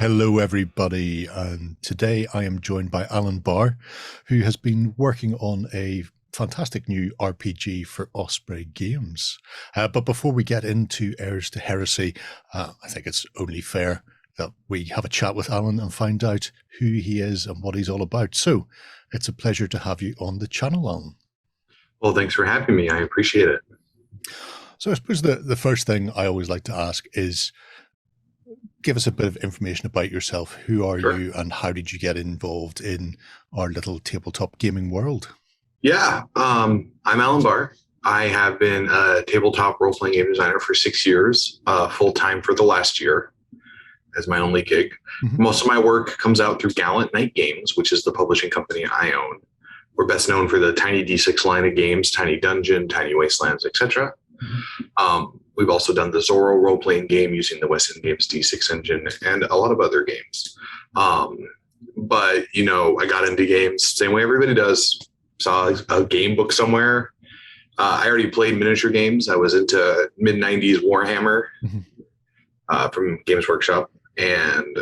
Hello, everybody, and today I am joined by Alan Bahr, who has been working on a fantastic new RPG for Osprey Games. But before we get into Heirs to Heresy, I think it's only fair that we have a chat with Alan and find out who he is and what he's all about. So it's a pleasure to have you on the channel, Alan. Well, thanks for having me. I appreciate it. So I suppose the first thing I always like to ask is, give us a bit of information about yourself. Who are you and how did you get involved in our little tabletop gaming world? Yeah, I'm Alan Bahr. I have been a tabletop role-playing game designer for 6 years, full-time for the last year as my only gig. Mm-hmm. Most of my work comes out through Gallant Knight Games, which is the publishing company I own. We're best known for the Tiny D6 line of games, Tiny Dungeon, Tiny Wastelands, etc. Mm-hmm. We've also done the Zorro role-playing game using the West End Games D6 engine and a lot of other games. But, you know, I got into games same way everybody does. Saw a game book somewhere. I already played miniature games. I was into mid-90s Warhammer from Games Workshop, and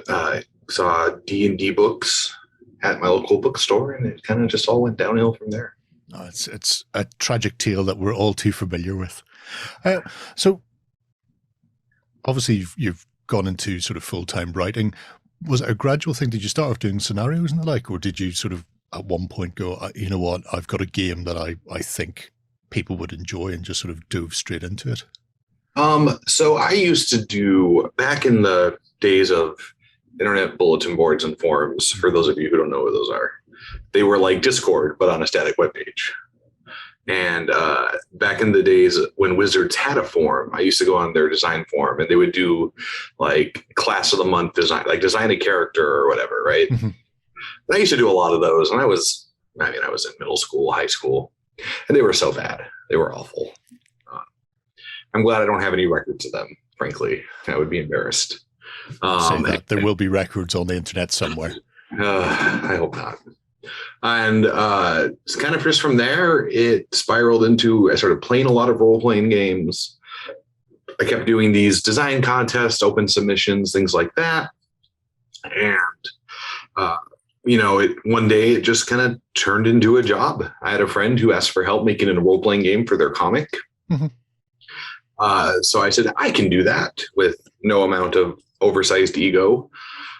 saw D&D books at my local bookstore, and it kind of just all went downhill from there. Oh, it's a tragic tale that we're all too familiar with. So obviously you've gone into sort of full-time writing. Was it a gradual thing? Did you start off doing scenarios and the like, or did you sort of at one point go, you know what, I've got a game that I think people would enjoy, and just sort of dove straight into it? So I used to do, back in the days of internet bulletin boards and forums, for those of you who don't know what those are, they were like Discord, but on a static web page. And back in the days when Wizards had a forum, I used to go on their design forum, and they would do like class of the month design, like design a character or whatever, right? Mm-hmm. And I used to do a lot of those, and I was in middle school, high school, and they were so bad. They were awful. I'm glad I don't have any records of them, frankly. I would be embarrassed. Say that. There will be records on the internet somewhere. I hope not. And it's kind of just from there, it spiraled into, I started playing a lot of role-playing games. I kept doing these design contests, open submissions, things like that. And, you know, one day it just kind of turned into a job. I had a friend who asked for help making a role-playing game for their comic. Mm-hmm. So I said, I can do that with no amount of oversized ego.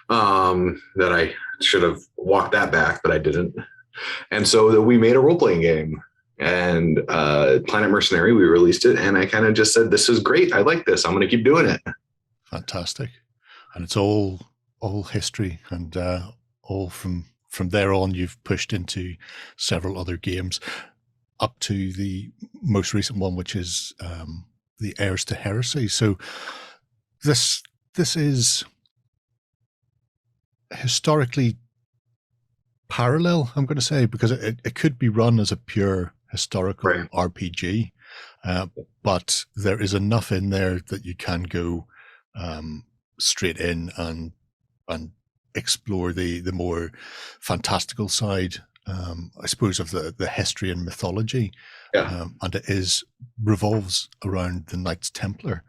That I should have walked that back, but I didn't. And so we made a role-playing game, and Planet Mercenary, we released it, and I kind of just said, this is great. I like this. I'm going to keep doing it. Fantastic. And it's all history, and all from there on, you've pushed into several other games up to the most recent one, which is the Heirs to Heresy. So this is historically parallel, I'm going to say, because it could be run as a pure historical RPG, but there is enough in there that you can go straight in and explore the more fantastical side, I suppose, of the history and mythology. Yeah. And it revolves around the Knights Templar.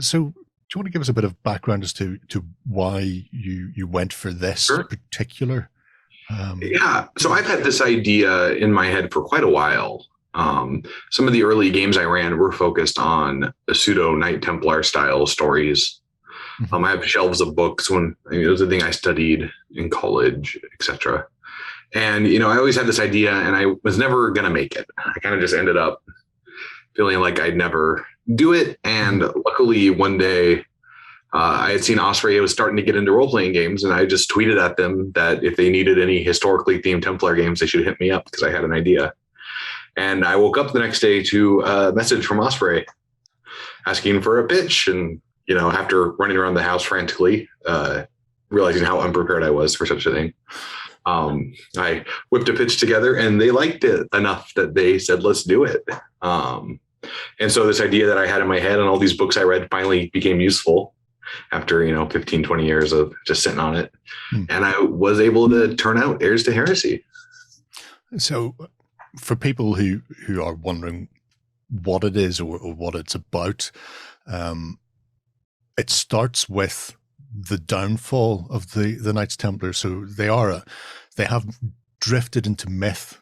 So do you want to give us a bit of background as to why you went for this particular? Yeah, so I've had this idea in my head for quite a while. Some of the early games I ran were focused on a pseudo Knight Templar style stories. Mm-hmm. I have shelves of books it was the thing I studied in college, etc. And, you know, I always had this idea, and I was never going to make it. I kind of just ended up feeling like I'd never do it. And luckily one day I had seen Osprey was starting to get into role-playing games, and I just tweeted at them that if they needed any historically themed Templar games, they should hit me up because I had an idea. And I woke up the next day to a message from Osprey asking for a pitch. And, you know, after running around the house frantically, realizing how unprepared I was for such a thing, I whipped a pitch together, and they liked it enough that they said, let's do it. And so this idea that I had in my head and all these books I read finally became useful after, 15, 20 years of just sitting on it. And I was able to turn out Heirs to Heresy. So for people who are wondering what it is or what it's about, it starts with the downfall of the Knights Templar. So they have drifted into myth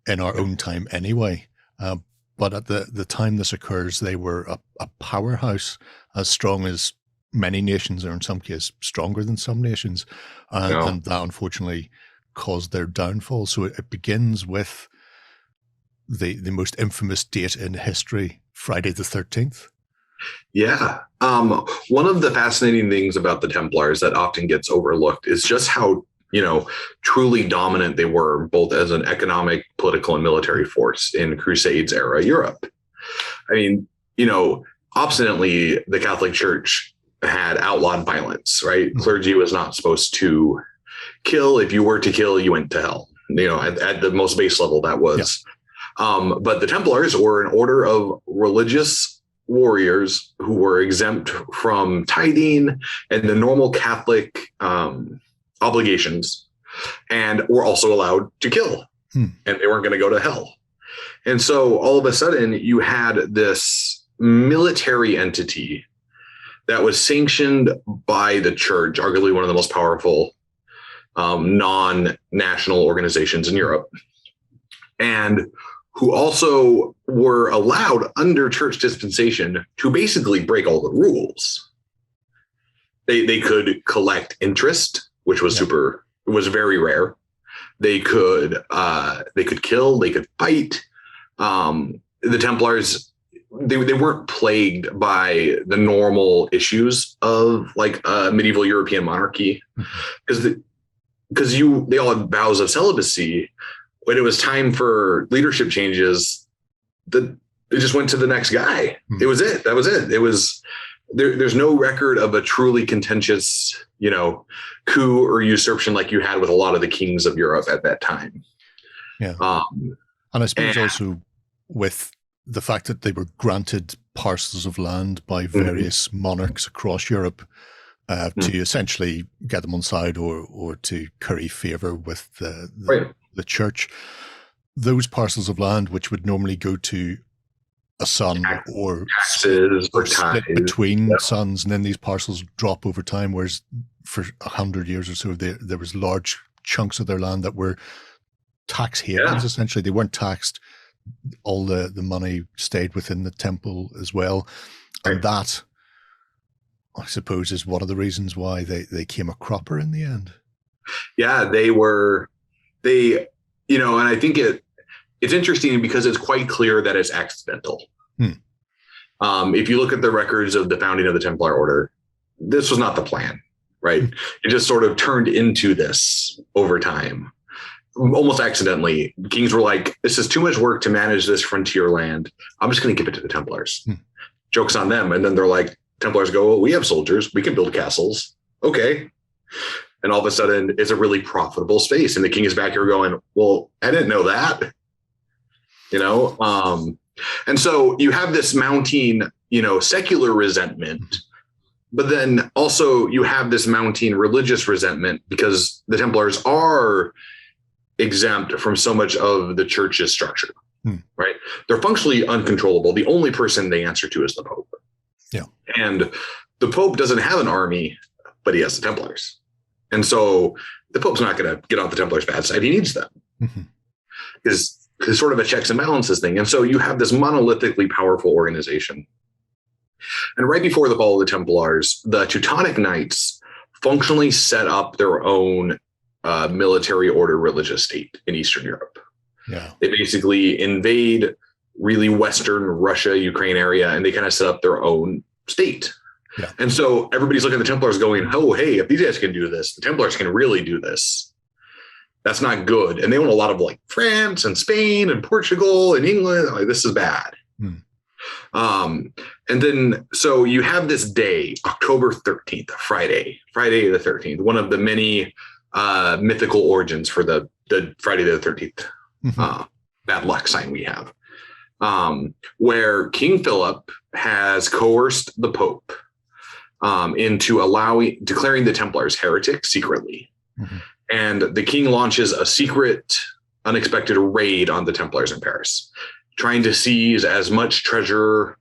in our own time anyway. But at the time this occurs, they were a powerhouse as strong as many nations, or in some cases stronger than some nations. And that unfortunately caused their downfall. So it begins with the most infamous date in history, Friday the 13th. Yeah. One of the fascinating things about the Templars that often gets overlooked is just how, truly dominant they were, both as an economic, political, and military force in Crusades era Europe. I mean, obstinately, the Catholic Church had outlawed violence, right? Mm-hmm. Clergy was not supposed to kill. If you were to kill, you went to hell. At the most base level, that was. Yeah. But the Templars were an order of religious warriors who were exempt from tithing and the normal Catholic obligations, and were also allowed to kill, and they weren't going to go to hell. And so all of a sudden you had this military entity that was sanctioned by the church, arguably one of the most powerful non-national organizations in Europe, and who also were allowed under church dispensation to basically break all the rules. They could collect interest, which was was very rare. They could kill, they could fight. The Templars, they weren't plagued by the normal issues of like a medieval European monarchy, because they all had vows of celibacy. When it was time for leadership changes, they just went to the next guy. It was it. That was it. It was there's no record of a truly contentious, coup or usurpation like you had with a lot of the kings of Europe at that time. Yeah. And I suppose also with the fact that they were granted parcels of land by various monarchs across Europe to essentially get them on side or to curry favor with the church. Those parcels of land, which would normally go to a son or taxes or split between sons, and then these parcels drop over time, whereas for 100 years or so, there was large chunks of their land that were tax havens, essentially. They weren't taxed. All the money stayed within the temple as well. And that, I suppose, is one of the reasons why they came a cropper in the end. Yeah, and I think it's interesting because it's quite clear that it's accidental. If you look at the records of the founding of the Templar Order, this was not the plan, right? It just sort of turned into this over time, almost accidentally. Kings were like, this is too much work to manage this frontier land. I'm just going to give it to the Templars. Joke's on them. And then they're like, Templars go, well, we have soldiers. We can build castles. Okay. And all of a sudden, it's a really profitable space. And the king is back here going, well, I didn't know that. And so you have this mounting, secular resentment, but then also you have this mounting religious resentment because the Templars are exempt from so much of the church's structure, right? They're functionally uncontrollable. The only person they answer to is the Pope. Yeah. And the Pope doesn't have an army, but he has the Templars. And so the Pope's not going to get on the Templars' bad side. He needs them. It's sort of a checks and balances thing. And so you have this monolithically powerful organization. And right before the fall of the Templars, the Teutonic Knights functionally set up their own military order religious state in Eastern Europe. Yeah. They basically invade really Western Russia, Ukraine area, and they kind of set up their own state. Yeah. And so everybody's looking at the Templars going, oh, hey, if these guys can do this, the Templars can really do this. That's not good. And they own a lot of like France and Spain and Portugal and England. Like, this is bad. And then, so you have this day, October 13th, Friday the 13th, one of the many mythical origins for the Friday the 13th bad luck sign we have, where King Philip has coerced the Pope into declaring the Templars heretics secretly. And the king launches a secret, unexpected raid on the Templars in Paris, trying to seize as much treasure,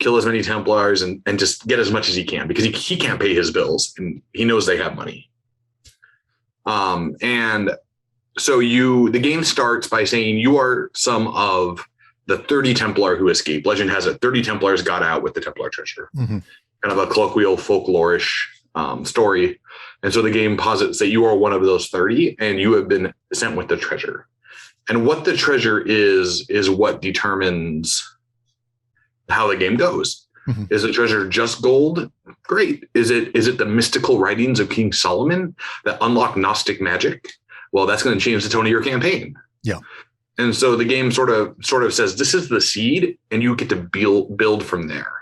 kill as many Templars and just get as much as he can, because he can't pay his bills and he knows they have money. And so the game starts by saying you are some of the 30 Templar who escaped. Legend has it 30 Templars got out with the Templar treasure. Mm-hmm. Kind of a colloquial folklore-ish story. And so the game posits that you are one of those 30 and you have been sent with the treasure. And what the treasure is what determines how the game goes. Mm-hmm. Is the treasure just gold? Great. Is it the mystical writings of King Solomon that unlock Gnostic magic? Well, that's going to change the tone of your campaign. Yeah. And so the game sort of says this is the seed, and you get to build from there.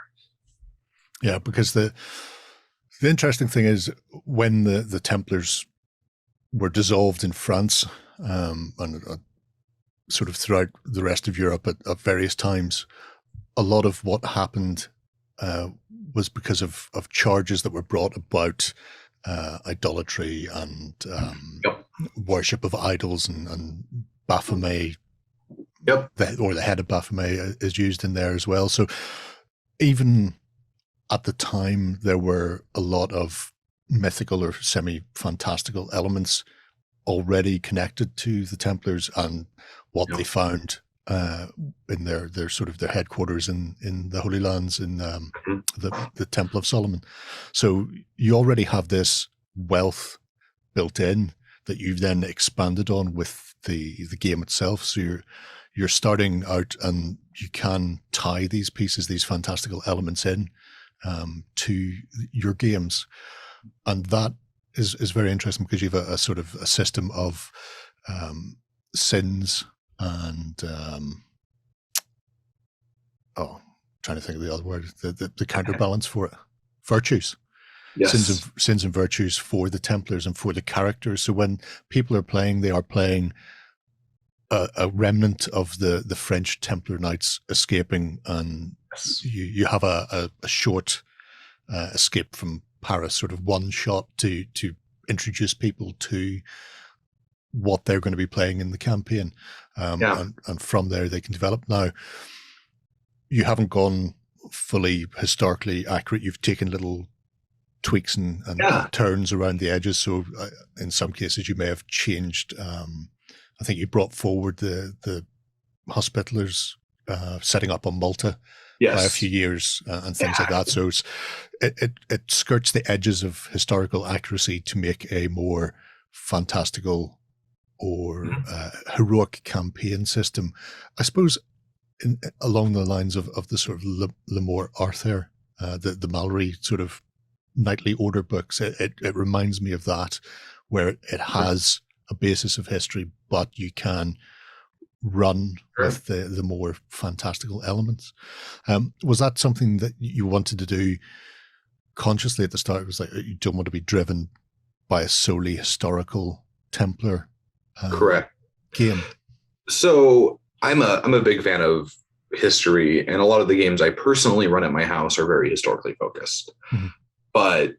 Yeah, because the interesting thing is when the Templars were dissolved in France and sort of throughout the rest of Europe at various times, a lot of what happened was because of charges that were brought about idolatry and worship of idols and Baphomet. Yep. Or the head of Baphomet is used in there as well. So even at the time, there were a lot of mythical or semi-fantastical elements already connected to the Templars and what they found in their sort of their headquarters in the Holy Lands in the Temple of Solomon. So you already have this wealth built in that you've then expanded on with the game itself. So you're starting out and you can tie these pieces, these fantastical elements in to your games. And that is very interesting because you have a sort of a system of sins and trying to think of the other word, the counterbalance for it, virtues. Yes. Sins and virtues for the Templars and for the characters. So when people are playing, they are playing a remnant of the French Templar Knights escaping, and you have a short escape from Paris, sort of one shot to introduce people to what they're going to be playing in the campaign. And from there they can develop. Now, you haven't gone fully historically accurate. You've taken little tweaks and turns around the edges. So in some cases you may have changed. I think you brought forward the Hospitallers setting up on Malta by a few years and things like that. So it skirts the edges of historical accuracy to make a more fantastical or heroic campaign system. I suppose along the lines of the sort of Lemore Arthur, the Mallory sort of knightly order books. It reminds me of that, where it has a basis of history, but you can run with the more fantastical elements. Was that something that you wanted to do consciously at the start? It was like you don't want to be driven by a solely historical Templar game. So I'm a big fan of history, and a lot of the games I personally run at my house are very historically focused. Mm-hmm. But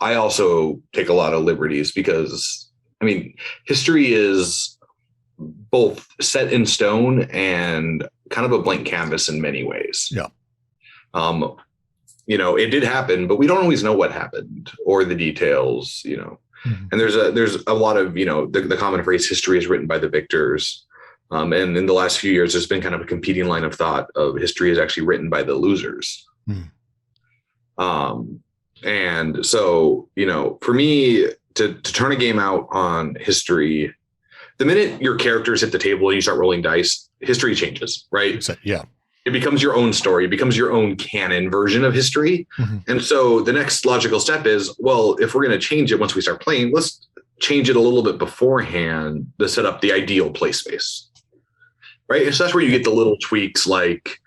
I also take a lot of liberties because, I mean, history is both set in stone and kind of a blank canvas in many ways. Yeah. It did happen, but we don't always know what happened or the details, Mm-hmm. And there's a lot of, the common phrase, history is written by the victors. And in the last few years, there's been kind of a competing line of thought of history is actually written by the losers. Mm. And so, for me to turn a game out on history, the minute your characters hit the table and you start rolling dice, history changes, right? Yeah. It becomes your own story, it becomes your own canon version of history. Mm-hmm. And so the next logical step is, well, if we're going to change it once we start playing, let's change it a little bit beforehand to set up the ideal play space. Right. And so that's where you get the little tweaks, like,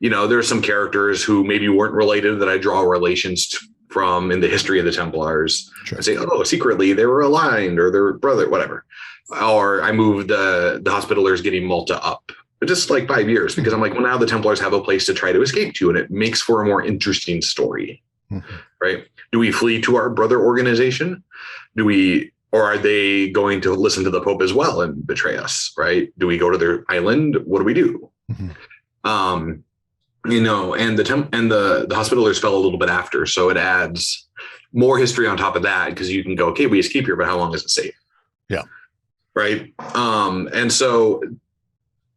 there's some characters who maybe weren't related that I draw relations from in the history of the Templars. Sure. I say, secretly they were aligned or their brother, whatever. Or I moved the Hospitallers getting Malta up just like 5 years because I'm like, well, now the Templars have a place to try to escape to, and it makes for a more interesting story. Mm-hmm. Right. Do we flee to our brother organization? Or are they going to listen to the Pope as well and betray us? Right? Do we go to their island? What do we do? Mm-hmm. and the Hospitallers fell a little bit after, so it adds more history on top of that, because you can go, okay, we escape here, but how long is it safe? Yeah. Right. And so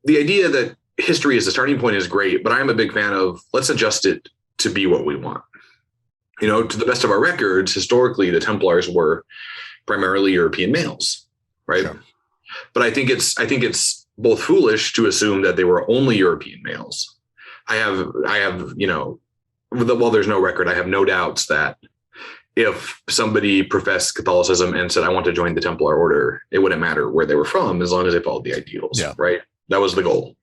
the idea that history as a starting point is great, but I'm a big fan of, let's adjust it to be what we want. To the best of our records, historically, the Templars were primarily European males, right? Sure. But I think it's both foolish to assume that they were only European males. I have, while there's no record, I have no doubts that if somebody professed Catholicism and said, I want to join the Templar Order, it wouldn't matter where they were from, as long as they followed the ideals, right? That was the goal.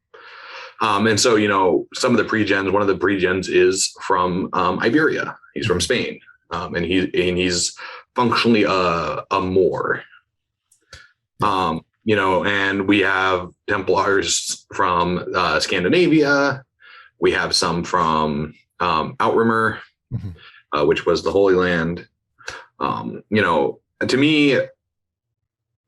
And so, some of the pre-gens, one of the pre-gens is from Iberia. He's from Spain. And he's functionally a Moor. And we have Templars from Scandinavia. We have some from Outremer, which was the Holy Land. To me,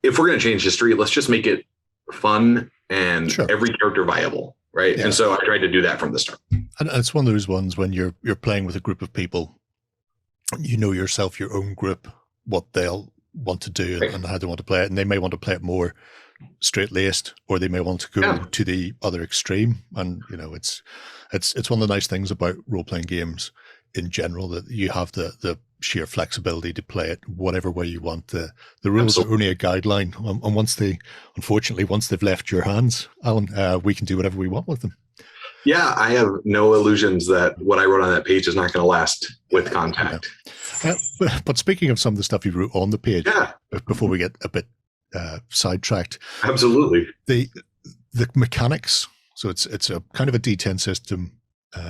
if we're going to change history, let's just make it fun and every character viable, right? Yeah. And so I tried to do that from the start. And it's one of those ones when you're playing with a group of people, yourself, your own group, what they'll want to do and how they want to play it, and they may want to play it more straight-laced, or they may want to go to the other extreme. And it's one of the nice things about role-playing games in general, that you have the sheer flexibility to play it whatever way you want. The rules are only a guideline, and once they've left your hands, Alan, we can do whatever we want with them. Yeah, I have no illusions that what I wrote on that page is not going to last with contact. But speaking of some of the stuff you wrote on the page, before we get a bit sidetracked, absolutely, the mechanics. So it's a kind of a D10 system,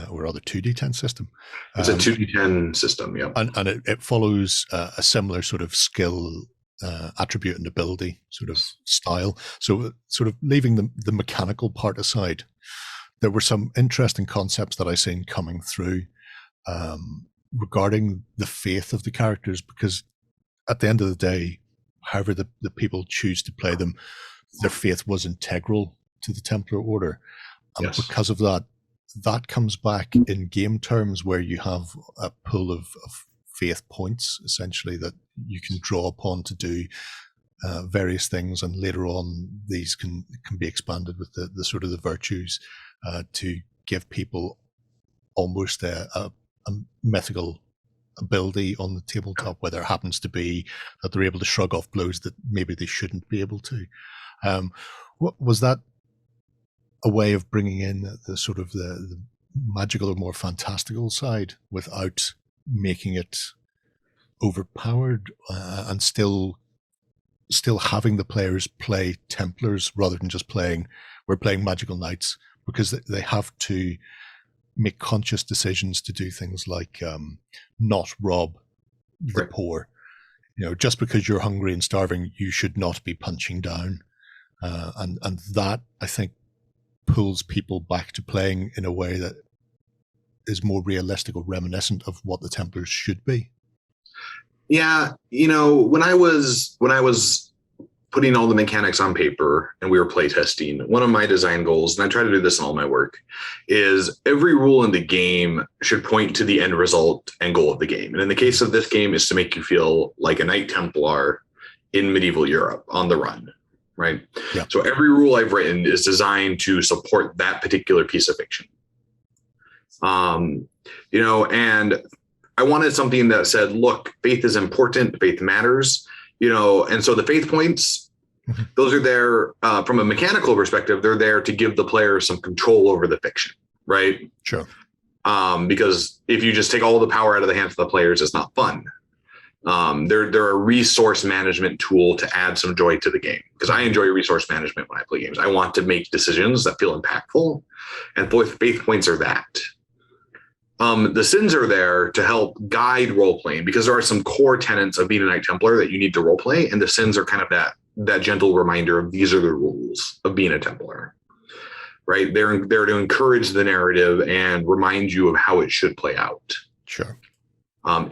or rather 2D10 system. It's a 2D10 system, yeah. And it follows a similar sort of skill, attribute and ability sort of style. So sort of leaving the mechanical part aside, there were some interesting concepts that I seen coming through regarding the faith of the characters, because at the end of the day, however the people choose to play them, their faith was integral to the Templar Order. And because of that comes back in game terms, where you have a pool of faith points, essentially, that you can draw upon to do various things, and later on these can be expanded with the sort of the virtues to give people almost a mythical ability on the tabletop, whether it happens to be that they're able to shrug off blows that maybe they shouldn't be able to. What was that a way of bringing in the sort of the magical or more fantastical side without making it overpowered, and still having the players play Templars rather than just we're playing magical knights, because they have to make conscious decisions to do things like not rob the poor. Just because you're hungry and starving, you should not be punching down. And that, I think, pulls people back to playing in a way that is more realistic or reminiscent of what the Templars should be. Yeah, when I was putting all the mechanics on paper and we were playtesting, one of my design goals, and I try to do this in all my work, is every rule in the game should point to the end result and goal of the game. And in the case of this game, is to make you feel like a Knight Templar in medieval Europe on the run, right? Yeah. So every rule I've written is designed to support that particular piece of fiction. And I wanted something that said, look, faith is important, faith matters, and so the faith points, those are there from a mechanical perspective. They're there to give the player some control over the fiction, right? Sure. Because if you just take all the power out of the hands of the players, it's not fun. They're a resource management tool to add some joy to the game, because I enjoy resource management when I play games. I want to make decisions that feel impactful, and faith points are that. The sins are there to help guide role playing, because there are some core tenets of being a Knight Templar that you need to role play, and the sins are kind of that gentle reminder of these are the rules of being a Templar, right? They're to encourage the narrative and remind you of how it should play out. Sure.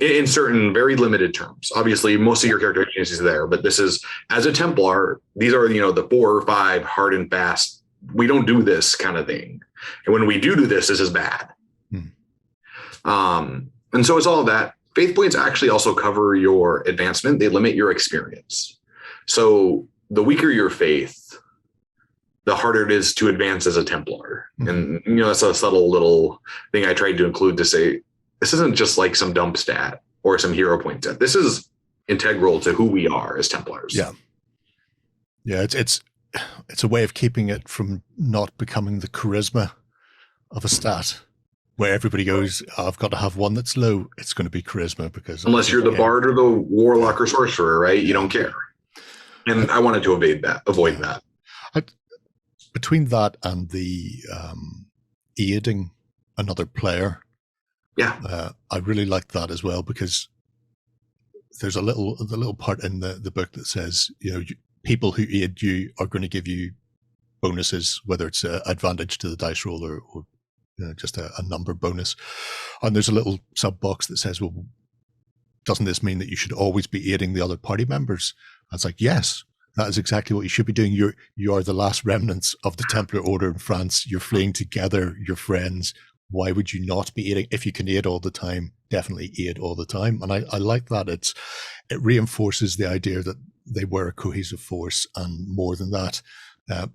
In certain very limited terms. Obviously, most of your character agencies are there, but this is, as a Templar, these are the 4 or 5 hard and fast. We don't do this kind of thing, and when we do this is bad. And so it's all of that. Faith points actually also cover your advancement. They limit your experience. So the weaker your faith, the harder it is to advance as a Templar. And, that's a subtle little thing I tried to include to say, this isn't just like some dump stat or some hero point stat. This is integral to who we are as Templars. Yeah. Yeah. It's a way of keeping it from not becoming the charisma of a stat where everybody goes, I've got to have one that's low. It's going to be charisma because unless you're the bard or the warlock or sorcerer, right? You don't care. And I wanted to avoid that. Between that and the aiding another player, I really like that as well, because there's the little part in the book that says, people who aid you are going to give you bonuses, whether it's an advantage to the dice roll or just a number bonus. And there's a little sub box that says, well, doesn't this mean that you should always be aiding the other party members? And it's like, yes. That is exactly what you should be doing. You are the last remnants of the Templar Order in France. You're fleeing together, you're friends. Why would you not be aiding? If you can aid all the time, definitely aid all the time. And I like that. It reinforces the idea that they were a cohesive force, and more than that,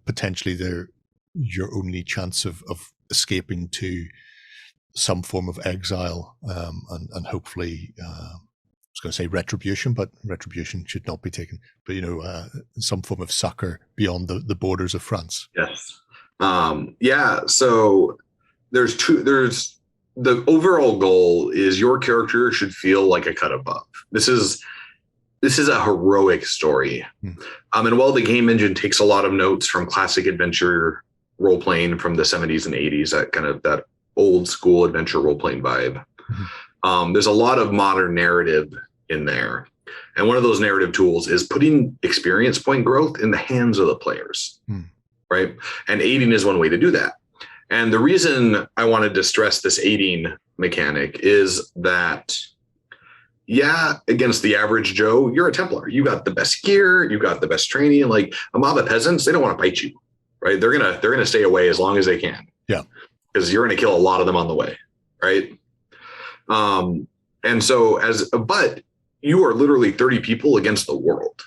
potentially they're your only chance of escaping to some form of exile, and hopefully I was going to say retribution, but retribution should not be taken. But some form of succor beyond the borders of France. Yes. So there's the overall goal is your character should feel like a cut above. This is a heroic story. And while the game engine takes a lot of notes from classic adventure role playing from the 70s and 80s, that old school adventure role playing vibe. There's a lot of modern narrative in there. And one of those narrative tools is putting experience point growth in the hands of the players, right? And aiding is one way to do that. And the reason I wanted to stress this aiding mechanic is that, against the average Joe, you're a Templar. You got the best gear, you got the best training. Like a mob of peasants, they don't want to bite you, right? They're gonna stay away as long as they can. Yeah. Because you're gonna kill a lot of them on the way, right? And so but you are literally 30 people against the world.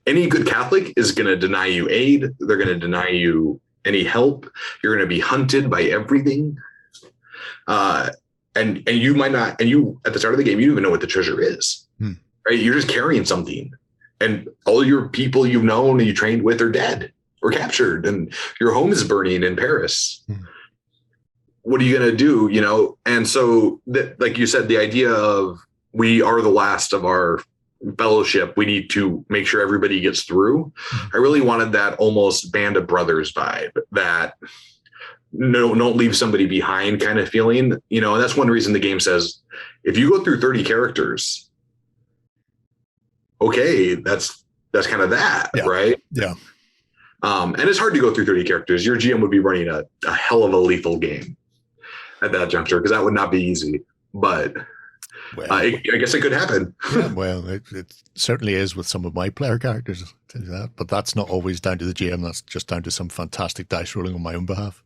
Any good Catholic is going to deny you aid. They're going to deny you any help. You're going to be hunted by everything. And you might not, and you, at the start of the game, you don't even know what the treasure is, right? You're just carrying something, and all your people you've known and you trained with are dead or captured, and your home is burning in Paris. What are you going to do? And so like you said, the idea of we are the last of our fellowship. We need to make sure everybody gets through. I really wanted that almost Band of Brothers vibe, that don't leave somebody behind kind of feeling, and that's one reason the game says, if you go through 30 characters, okay, that's kind of that, right? Yeah. And it's hard to go through 30 characters. Your GM would be running a hell of a lethal game at that juncture, because that would not be easy. But I guess it could happen. Yeah, well, it certainly is with some of my player characters, but that's not always down to the GM. That's just down to some fantastic dice rolling on my own behalf.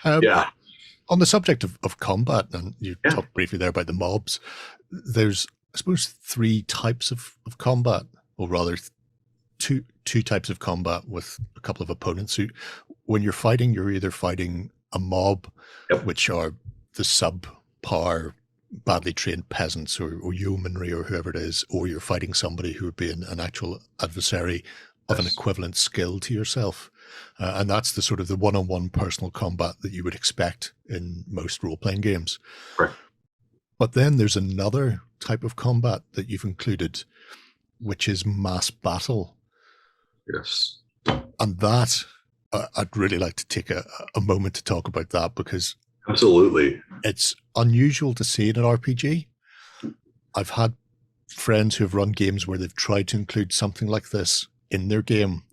On the subject of combat, and you talked briefly there about the mobs, there's, I suppose, 3 types of combat, or rather two types of combat with a couple of opponents. Who, when you're fighting, you're either fighting a mob, which are the subpar, badly trained peasants or yeomanry or whoever it is, or you're fighting somebody who would be an actual adversary of an equivalent skill to yourself. And that's the sort of the one-on-one personal combat that you would expect in most role-playing games. Right. But then there's another type of combat that you've included, which is mass battle. Yes. And that, I'd really like to take a moment to talk about that, because absolutely, it's unusual to see in an RPG. I've had friends who have run games where they've tried to include something like this in their game,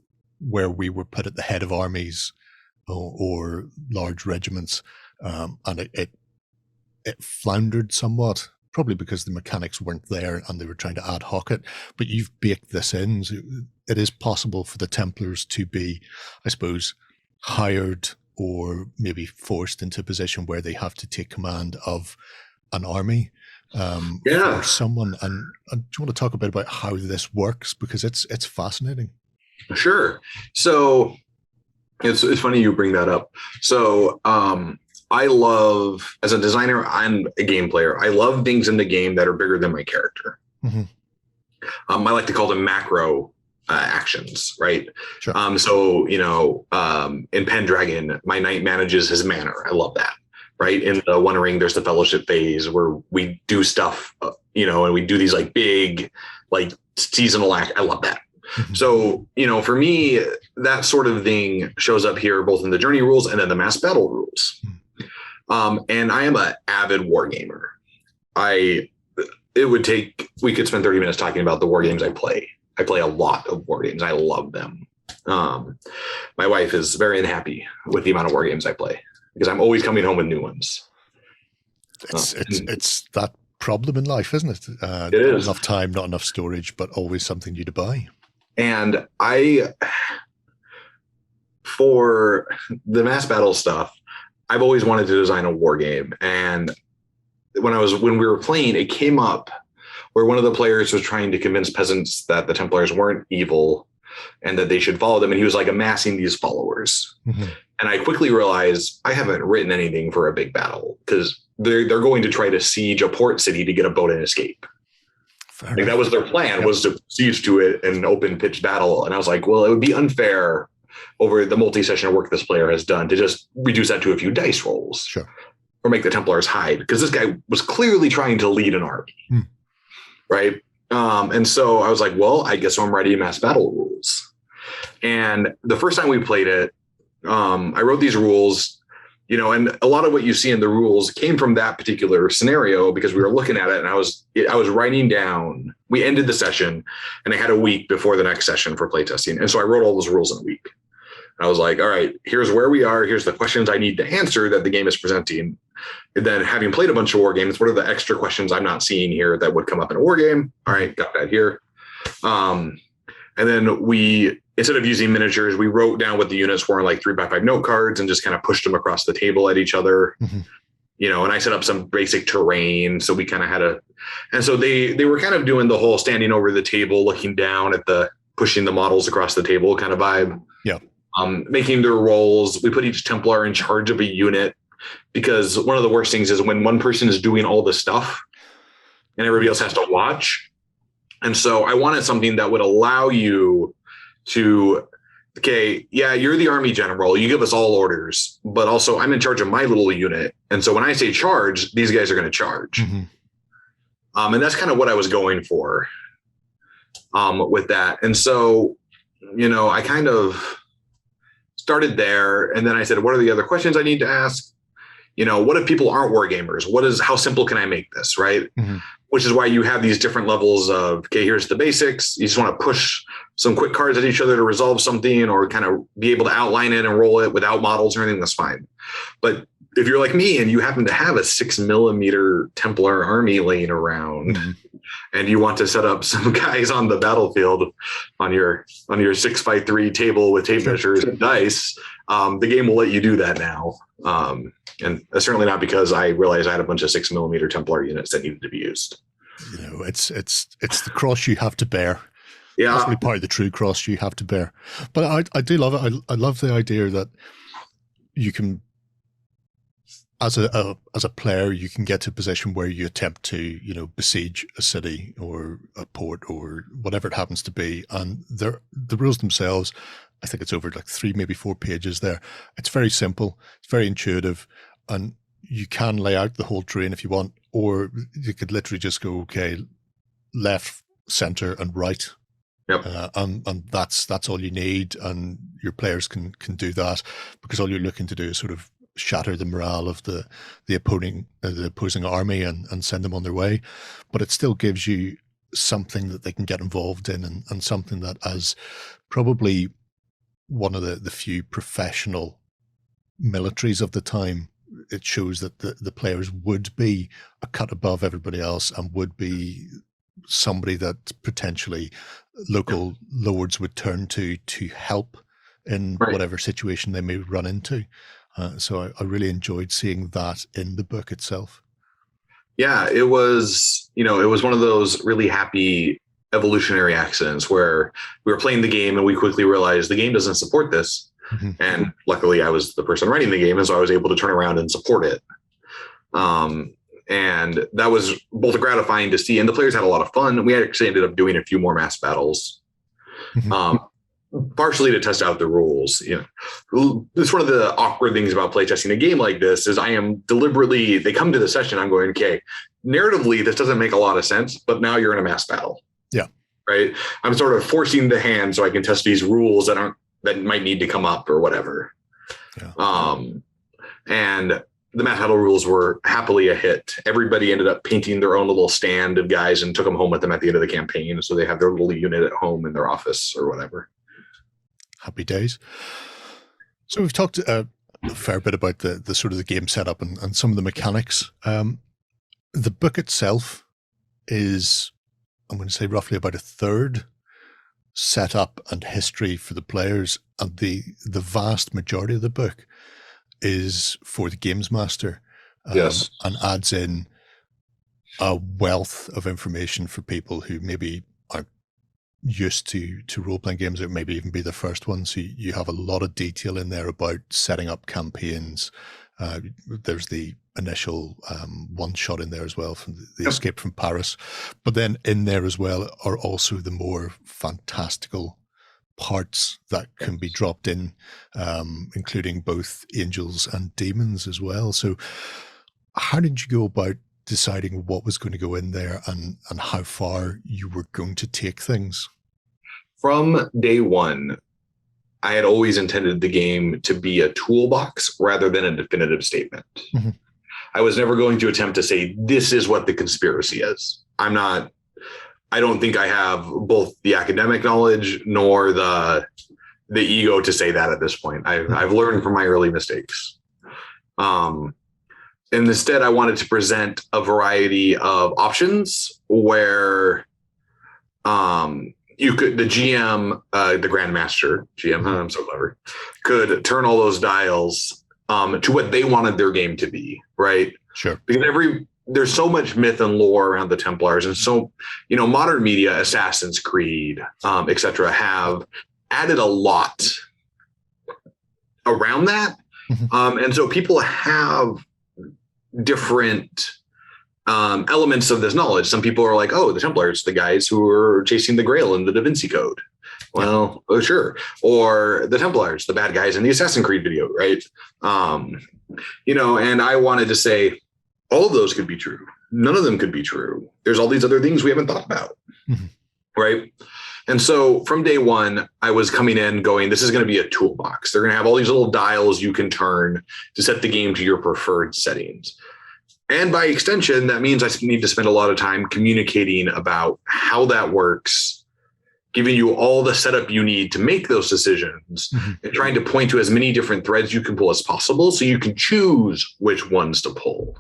where we were put at the head of armies or large regiments, and it floundered somewhat, probably because the mechanics weren't there and they were trying to ad hoc it. But you've baked this in. So it is possible for the Templars to be, I suppose, hired or maybe forced into a position where they have to take command of an army for someone. And do you want to talk a bit about how this works? Because it's fascinating. Sure. So it's funny you bring that up. So I love, as a designer and a game player, I love things in the game that are bigger than my character. Mm-hmm. I like to call them macro actions, right? Sure. So, in Pendragon, my knight manages his manor. I love that, right? In the One Ring, there's the fellowship phase where we do stuff, and we do these like big, like seasonal act. I love that. Mm-hmm. So, for me, that sort of thing shows up here, both in the journey rules and then the mass battle rules. Mm-hmm. And I am an avid war gamer. We could spend 30 minutes talking about the war games I play. I play a lot of war games. I love them. My wife is very unhappy with the amount of war games I play because I'm always coming home with new ones. It's that problem in life, isn't it? It is. Not enough time, not enough storage, but always something new to buy. And for the mass battle stuff, I've always wanted to design a war game. And when we were playing, it came up where one of the players was trying to convince peasants that the Templars weren't evil and that they should follow them. And he was like amassing these followers. Mm-hmm. And I quickly realized I haven't written anything for a big battle because they're going to try to siege a port city to get a boat and escape. Like that was their plan, was to siege to it and open pitched battle. And I was like, well, it would be unfair over the multi-session work this player has done to just reduce that to a few dice rolls. Sure. Or make the Templars hide, because this guy was clearly trying to lead an army. Right. And so I was like, well, I guess I'm writing mass battle rules. And the first time we played it, I wrote these rules, and a lot of what you see in the rules came from that particular scenario because we were looking at it and I was writing down, we ended the session and I had a week before the next session for playtesting. And so I wrote all those rules in a week. And I was like, all right, here's where we are. Here's the questions I need to answer that the game is presenting. And then having played a bunch of war games, what are the extra questions I'm not seeing here that would come up in a war game? All right, got that here. And then instead of using miniatures, we wrote down what the units were on like 3x5 note cards and just kind of pushed them across the table at each other. Mm-hmm. And I set up some basic terrain. So we kind of and so they were kind of doing the whole standing over the table, looking down at pushing the models across the table kind of vibe. Yeah. Making their roles. We put each Templar in charge of a unit because one of the worst things is when one person is doing all the stuff and everybody else has to watch. And so I wanted something that would allow you to, okay, yeah, you're the army general. You give us all orders, but also I'm in charge of my little unit. And so when I say charge, these guys are going to charge. Mm-hmm. And that's kind of what I was going for with that. And so, I kind of started there. And then I said, what are the other questions I need to ask? What if people aren't war gamers? How simple can I make this? Right. Mm-hmm. Which is why you have these different levels of, okay, here's the basics. You just want to push some quick cards at each other to resolve something or kind of be able to outline it and roll it without models or anything, that's fine. But if you're like me and you happen to have a 6mm Templar army laying around, mm-hmm. and you want to set up some guys on the battlefield on your 6x3 table with tape measures and dice, the game will let you do that now. And certainly not because I realized I had a bunch of 6mm Templar units that needed to be used. It's the cross you have to bear. Yeah, that's really part of the true cross you have to bear. But I do love it. I love the idea that you can, as a player, you can get to a position where you attempt to, besiege a city or a port or whatever it happens to be. And the rules themselves, I think it's over like 3, maybe 4 pages there. It's very simple. It's very intuitive. And you can lay out the whole terrain if you want, or you could literally just go, okay, left, center, and right. Yep. And that's all you need. And your players can do that because all you're looking to do is sort of shatter the morale of the opposing army and send them on their way. But it still gives you something that they can get involved in and something that, as probably one of the few professional militaries of the time, it shows that the players would be a cut above everybody else and would be somebody that potentially local lords would turn to help in whatever situation they may run into. So I really enjoyed seeing that in the book itself. Yeah, it was, it was one of those really happy evolutionary accidents where we were playing the game and we quickly realized the game doesn't support this. Mm-hmm. And luckily I was the person writing the game, and so I was able to turn around and support it. And that was both gratifying to see, and the players had a lot of fun. We actually ended up doing a few more mass battles, partially to test out the rules. It's one of the awkward things about playtesting a game like this is I am deliberately, they come to the session, I'm going, okay, narratively, this doesn't make a lot of sense, but now you're in a mass battle. Yeah. Right. I'm sort of forcing the hand so I can test these rules that might need to come up or whatever. Yeah. And the mass battle rules were happily a hit. Everybody ended up painting their own little stand of guys and took them home with them at the end of the campaign. So they have their little unit at home in their office or whatever. Happy days. So we've talked a fair bit about the sort of the game setup and some of the mechanics. The book itself is, I'm going to say, roughly about a third setup and history for the players, and the vast majority of the book is for the games master. Yes. And adds in a wealth of information for people who maybe aren't used to role-playing games, or maybe even be the first one. So you have a lot of detail in there about setting up campaigns. There's the initial one shot in there as well from the Escape from Paris. But then in there as well are also the more fantastical parts that can be dropped in, including both angels and demons as well. So how did you go about deciding what was going to go in there and how far you were going to take things? From day one, I had always intended the game to be a toolbox rather than a definitive statement. Mm-hmm. I was never going to attempt to say, this is what the conspiracy is. I don't think I have both the academic knowledge nor the ego to say that at this point. I've learned from my early mistakes. And instead, I wanted to present a variety of options where you could, the GM, the Grandmaster, GM, I'm so clever, could turn all those dials to what they wanted their game to be, right? Sure. Because there's so much myth and lore around the Templars, and so, modern media, Assassin's Creed, et cetera, have added a lot around that. Mm-hmm. And so people have different elements of this knowledge. Some people are like, oh, the Templars, the guys who are chasing the Grail in the Da Vinci Code. Well, sure. Or the Templars, the bad guys in the Assassin's Creed video, right? And I wanted to say, all of those could be true. None of them could be true. There's all these other things we haven't thought about, mm-hmm. right? And so from day one, I was coming in going, this is going to be a toolbox. They're going to have all these little dials you can turn to set the game to your preferred settings. And by extension, that means I need to spend a lot of time communicating about how that works, giving you all the setup you need to make those decisions, mm-hmm. and trying to point to as many different threads you can pull as possible so you can choose which ones to pull.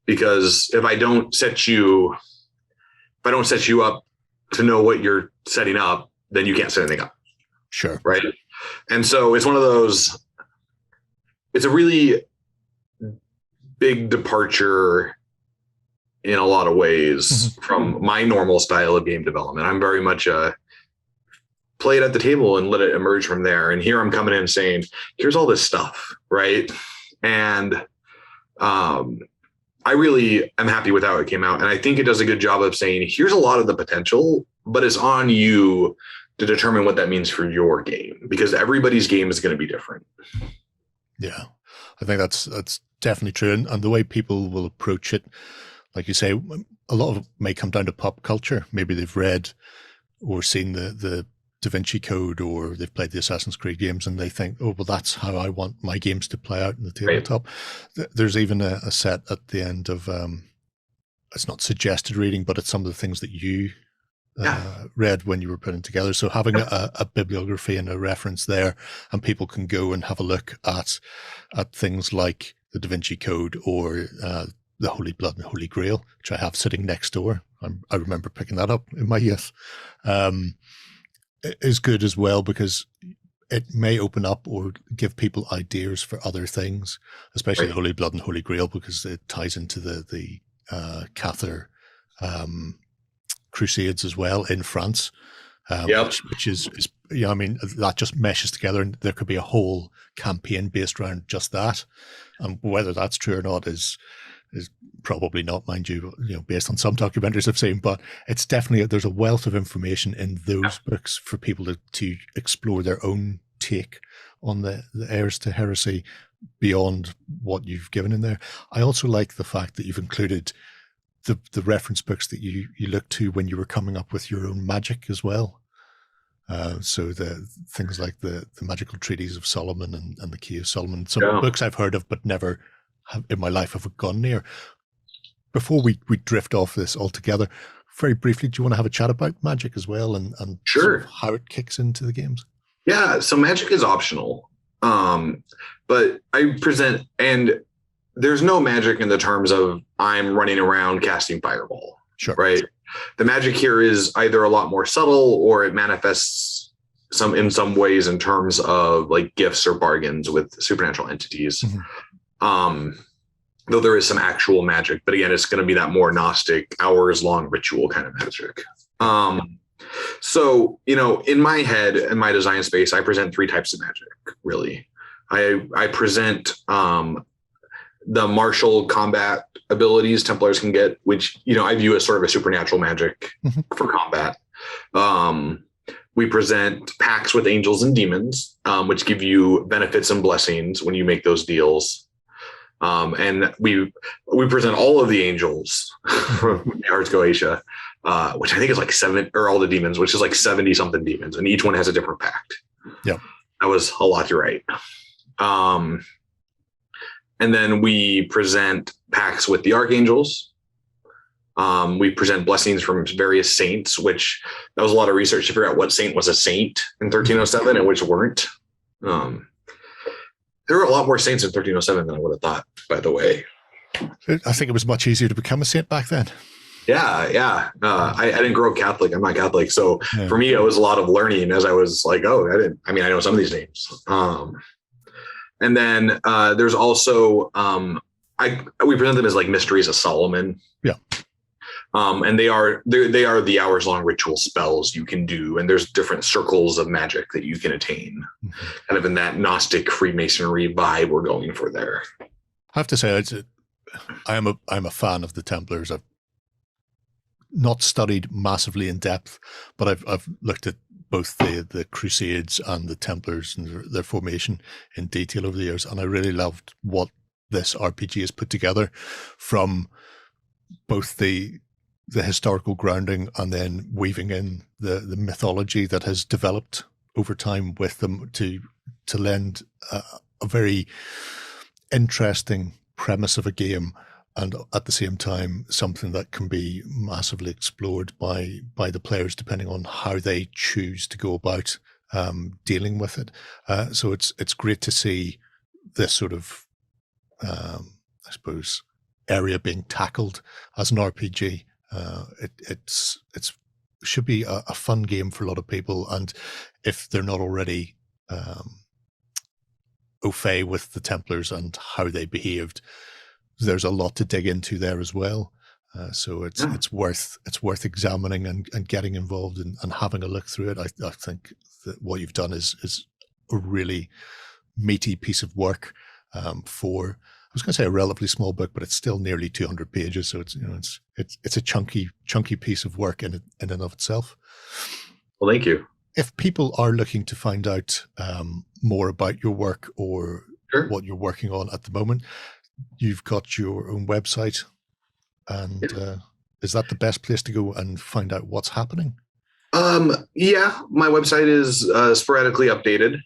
Because if I don't set you up to know what you're setting up, then you can't set anything up. Sure. Right. And so it's one of those, it's a really big departure in a lot of ways, mm-hmm. from my normal style of game development. I'm very much play it at the table and let it emerge from there. And here I'm coming in saying, here's all this stuff. Right. And, I really am happy with how it came out. And I think it does a good job of saying, here's a lot of the potential, but it's on you to determine what that means for your game, because everybody's game is going to be different. Yeah, I think that's definitely true. And the way people will approach it, like you say, a lot of it may come down to pop culture. Maybe they've read or seen the Da Vinci Code, or they've played the Assassin's Creed games and they think, oh, well, that's how I want my games to play out in the tabletop. Right. There's even a set at the end of, it's not suggested reading, but it's some of the things that you read when you were putting together. So having a bibliography and a reference there, and people can go and have a look at things like the Da Vinci Code or the Holy Blood and Holy Grail, which I have sitting next door. I remember picking that up in my youth. Is good as well, because it may open up or give people ideas for other things, especially the Holy Blood and Holy Grail, because it ties into the Cathar Crusades as well in France. Which is I mean, that just meshes together, and there could be a whole campaign based around just that. And whether that's true or not is probably not, mind you, based on some documentaries I've seen, but it's definitely, there's a wealth of information in those books for people to explore their own take on the Heirs to Heresy beyond what you've given in there. I also like the fact that you've included the reference books that you look to when you were coming up with your own magic as well. So the things like the Magical Treatise of Solomon and the Key of Solomon, some books I've heard of but never have in my life have gone near. Before we drift off this altogether, very briefly, do you want to have a chat about magic as well and sure, sort of how it kicks into the games? Yeah, so magic is optional, but I present, and there's no magic in the terms of I'm running around casting fireball. Sure. Right. The magic here is either a lot more subtle, or it manifests in some ways in terms of like gifts or bargains with supernatural entities. Though there is some actual magic, but again, it's going to be that more Gnostic, hours-long ritual kind of magic. So, in my head, in my design space, I present three types of magic, really. I present the martial combat abilities Templars can get, which, I view as sort of a supernatural magic for combat. We present pacts with angels and demons, which give you benefits and blessings when you make those deals. And we present all of the angels from Ars Goetia, which I think is like 7, or all the demons, which is like 70 something demons, and each one has a different pact. Yeah, that was a lot to write. And then we present pacts with the archangels. We present blessings from various saints, which that was a lot of research to figure out what saint was a saint in 1307 and which weren't. There were a lot more saints in 1307 than I would have thought, by the way. I think it was much easier to become a saint back then. Yeah. I didn't grow up Catholic. I'm not Catholic. So for me, it was a lot of learning as I was like, I know some of these names. And then there's also, we present them as like mysteries of Solomon. Yeah. And they are the hours long ritual spells you can do. And there's different circles of magic that you can attain, kind of in that Gnostic Freemasonry vibe we're going for there. I have to say, I'm a fan of the Templars. I've not studied massively in depth, but I've looked at both the Crusades and the Templars and their formation in detail over the years, and I really loved what this RPG has put together, from both the historical grounding and then weaving in the mythology that has developed over time with them to lend a very interesting premise of a game, and at the same time something that can be massively explored by the players depending on how they choose to go about dealing with it. So it's great to see this sort of I suppose area being tackled as an RPG. It's should be a fun game for a lot of people, and if they're not already au fait with the Templars and how they behaved, there's a lot to dig into there as well. So it's worth examining and getting involved and having a look through it. I think that what you've done is a really meaty piece of work for, I was going to say a relatively small book, but it's still nearly 200 pages. So it's a chunky piece of work in and of itself. Well, thank you. If people are looking to find out more about your work or what you're working on at the moment, you've got your own website, and is that the best place to go and find out what's happening? Yeah, my website is sporadically updated.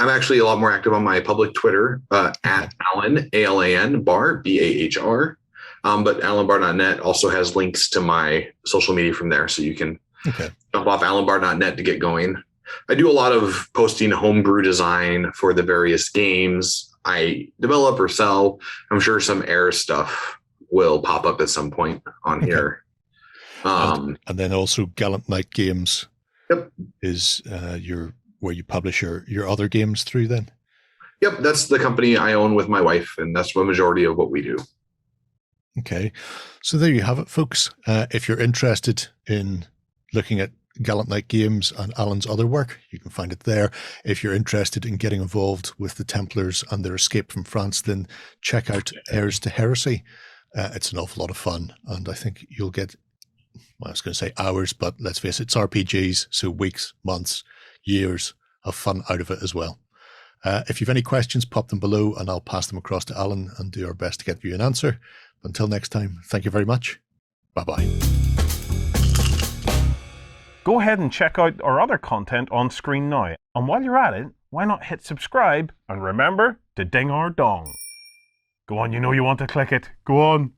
I'm actually a lot more active on my public Twitter at Alan, ALAN, Bahr, BAHR. But alanbahr.net also has links to my social media from there, so you can jump off alanbahr.net to get going. I do a lot of posting homebrew design for the various games I develop or sell. I'm sure some Heirs stuff will pop up at some point on here. And then also Gallant Knight Games is your where you publish your other games through then? Yep, that's the company I own with my wife, and that's the majority of what we do. Okay, so there you have it, folks. If you're interested in looking at Gallant Knight Games and Alan's other work, you can find it there. If you're interested in getting involved with the Templars and their escape from France, then check out Heirs To Heresy. It's an awful lot of fun, and I think you'll get, well, I was going to say hours, but let's face it, it's RPGs, so weeks, months, years of fun out of it as well. If you've any questions, pop them below and I'll pass them across to Alan and do our best to get you an answer. Until next time, thank you very much. Bye-bye. Go ahead and check out our other content on screen now. And while you're at it, why not hit subscribe and remember to ding our dong. Go on, you know you want to click it. Go on.